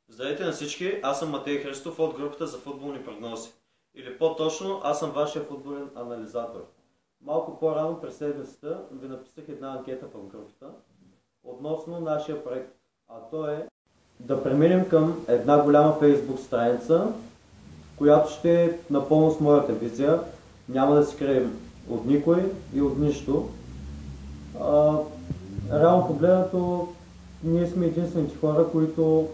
Здравейте на всички, аз съм Матей Христов от групата за футболни прогнози. Или по-точно, аз съм вашия футболен анализатор. Малко по-рано през седмицата ви написах една анкета в групата относно нашия проект. А то е да преминем към една голяма Facebook страница, която ще е напълно с моята визия. Няма да се крием от никой и от нищо. Реално погледнато, ние сме единствените хора, които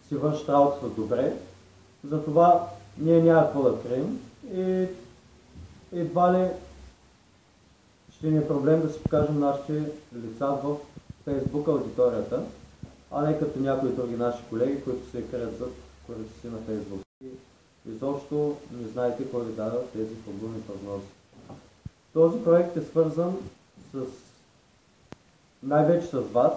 си вършат работата добре. Затова ние няма какво да крием и едва ли ще ни е проблем да си покажем нашите лица в Facebook аудиторията, а не като някои други наши колеги, които се крият зад корици си на Facebook. И изобщо не знаете кой ви дава тези футболни прогнози. Този проект е свързан най-вече с вас.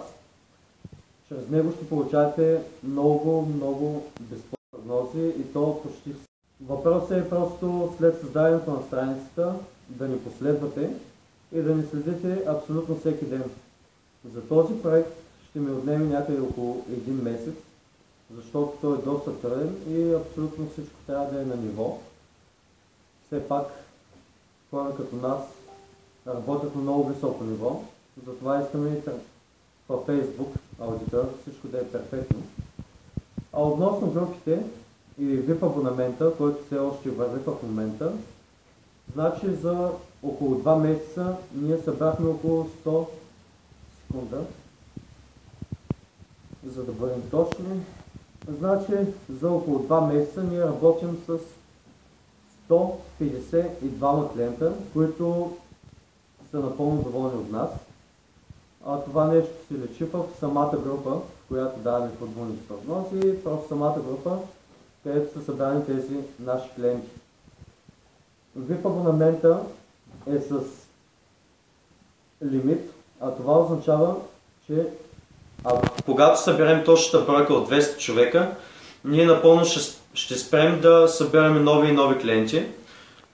Чрез него ще получавате много безплатни прогнози и то почти всички. Въпросът е просто след създаването на страницата да ни последвате и да ни следите абсолютно всеки ден. За този проект ще ми отнеме някъде около един месец, защото той е доста труден и абсолютно всичко трябва да е на ниво. Все пак хора като нас работят на много високо ниво, затова искаме във Facebook аудиторията всичко да е перфектно. А относно групите и VIP абонамента, който все още върви в момента, значи за около 2 месеца ние събрахме около 100 секунда, за да бъдем точни. Значи за около 2 месеца ние работим с 152 клиента, които са напълно доволни от нас. Това нещо се лечи в самата група, в която даваме футболните прогнози, просто самата група, където са събрани тези наши клиенти. VIP абонамента е с лимит, а това означава, че когато съберем точната бройка от 200 човека, ние напълно ще спрем да събираме нови и нови клиенти,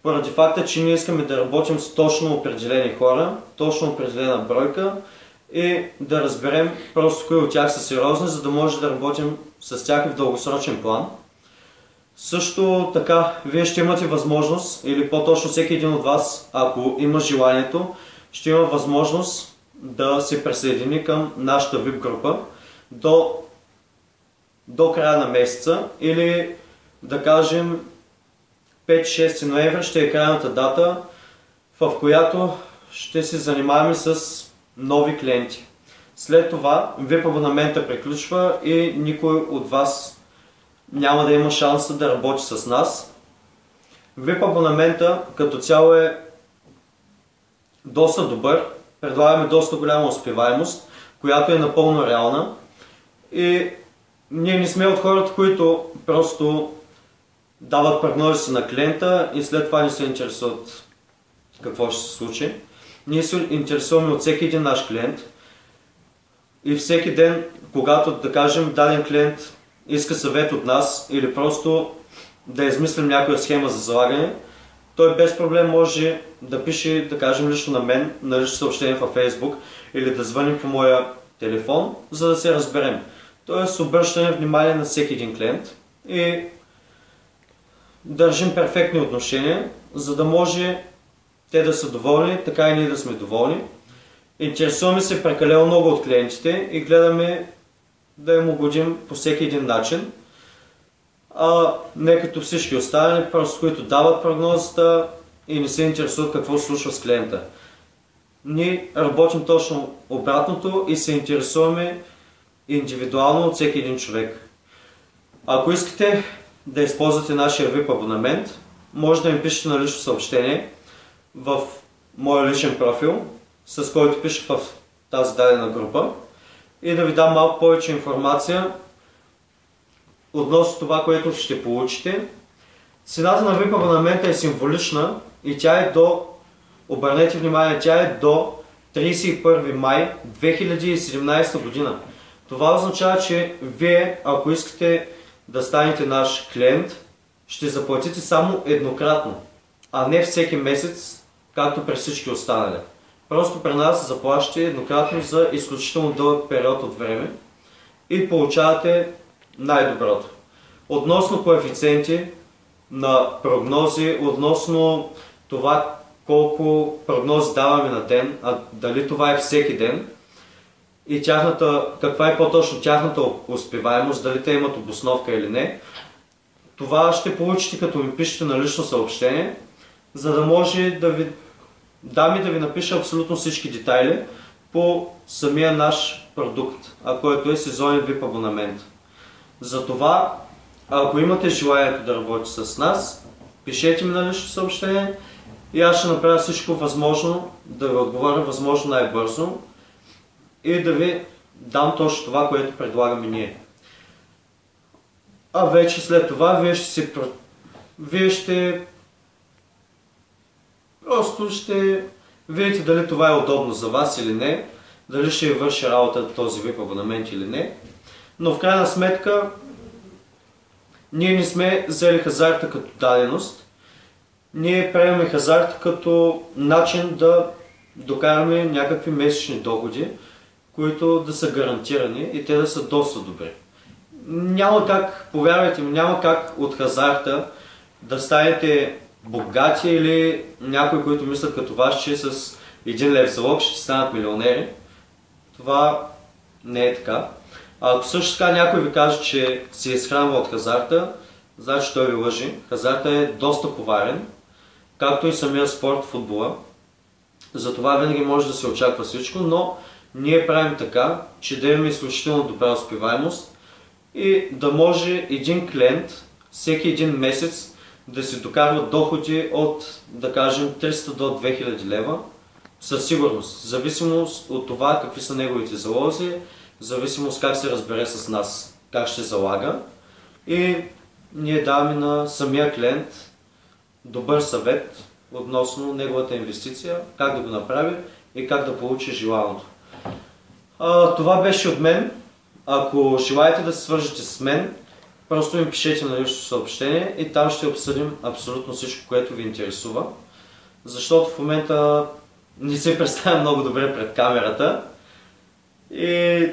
поради факта, че ние искаме да работим с точно определени хора, точно определена бройка, и да разберем просто кои от тях са сериозни, за да може да работим с тях в дългосрочен план. Също така, вие ще имате възможност, или по-точно всеки един от вас, ако има желанието, ще има възможност да се присъедини към нашата VIP група до края на месеца, или да кажем 5-6 ноември ще е крайната дата, в която ще се занимаваме с нови клиенти. След това VIP абонамента приключва и никой от вас няма да има шанса да работи с нас. VIP абонамента като цяло е доста добър, предлагаме доста голяма успеваемост, която е напълно реална и ние не сме от хората, които просто дават прогнози на клиента и след това не се интересуват какво ще се случи. Ние се интересуваме от всеки един наш клиент и всеки ден, когато, да кажем, даден клиент иска съвет от нас или просто да измислим някоя схема за залагане, той без проблем може да пише, да кажем, лично на мен, на лично съобщение във Facebook или да звъним по моя телефон, за да се разберем. Тоест, обръщане внимание на всеки един клиент и държим перфектни отношения, за да може те да са доволни, така и ние да сме доволни. Интересуваме се прекалено много от клиентите и гледаме да им угодим по всеки един начин. Не като всички останали, просто които дават прогнозата и не се интересуват какво се случва с клиента. Ние работим точно обратното и се интересуваме индивидуално от всеки един човек. Ако искате да използвате нашия VIP абонамент, може да ми пишете на лично съобщение в моя личен профил, с който пиша в тази дадена група и да ви дам малко повече информация относно това, което ще получите. Цената на VIP абонамента е символична и тя е обърнете внимание, тя е до 31 май 2017 година. Това означава, че вие, ако искате да станете наш клиент, ще заплатите само еднократно, а не всеки месец, както при всички останали. Просто при нас заплащате еднократно за изключително дълъг период от време и получавате най-доброто. Относно коефициенти на прогнози, относно това колко прогнози даваме на ден, а дали това е всеки ден и каква е по-точно тяхната успеваемост, дали те имат обосновка или не, това ще получите като ми пишете на лично съобщение, за да може да ви напиша абсолютно всички детайли по самия наш продукт, който е сезонен VIP абонамент. Затова, ако имате желанието да работите с нас, пишете ми на лично съобщение и аз ще направя всичко възможно да ви отговоря възможно най-бързо и да ви дам точно това, което предлагаме ние. А вече след това вие ще видите дали това е удобно за вас или не, дали ще ви върши работа този VIP абонамент или не. Но в крайна сметка ние не сме взели хазарта като даденост. Ние приемаме хазарта като начин да докараме някакви месечни доходи, които да са гарантирани и те да са доста добри. Няма как, повярвайте ми, няма как от хазарта да станете богати или някои, които мислят като вас, че с 1 лев залог ще станат милионери. Това не е така. Ако също така някой ви каже, че се изхранва от хазарта, значи той ви лъжи. Хазарта е доста коварен, както и самия спорт, футбола. Затова винаги може да се очаква всичко, но ние правим така, че да имаме изключително добра успеваемост и да може един клиент всеки един месец да си докарва доходи от, да кажем, 300 до 2000 лева със сигурност, в зависимост от това какви са неговите залози, в зависимост как се разбере с нас, как ще залага и ние даваме на самия клиент добър съвет относно неговата инвестиция, как да го направи и как да получи желаното. Това беше от мен. Ако желаете да се свържете с мен, просто ми пишете на лично съобщение и там ще обсъдим абсолютно всичко, което ви интересува. Защото в момента не се представя много добре пред камерата и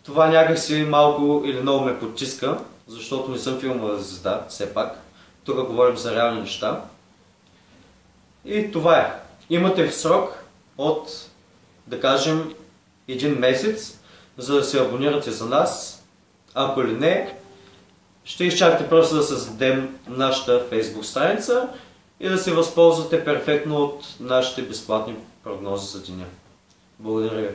това някакси малко или много ме потиска, защото не съм филмова звезда, все пак. Тук говорим за реални неща. И това е. Имате срок от, да кажем, 1 месец, за да се абонирате за нас. Ако ли не, ще изчакате просто да създадем нашата Facebook страница и да се възползвате перфектно от нашите безплатни прогнози за деня. Благодаря ви.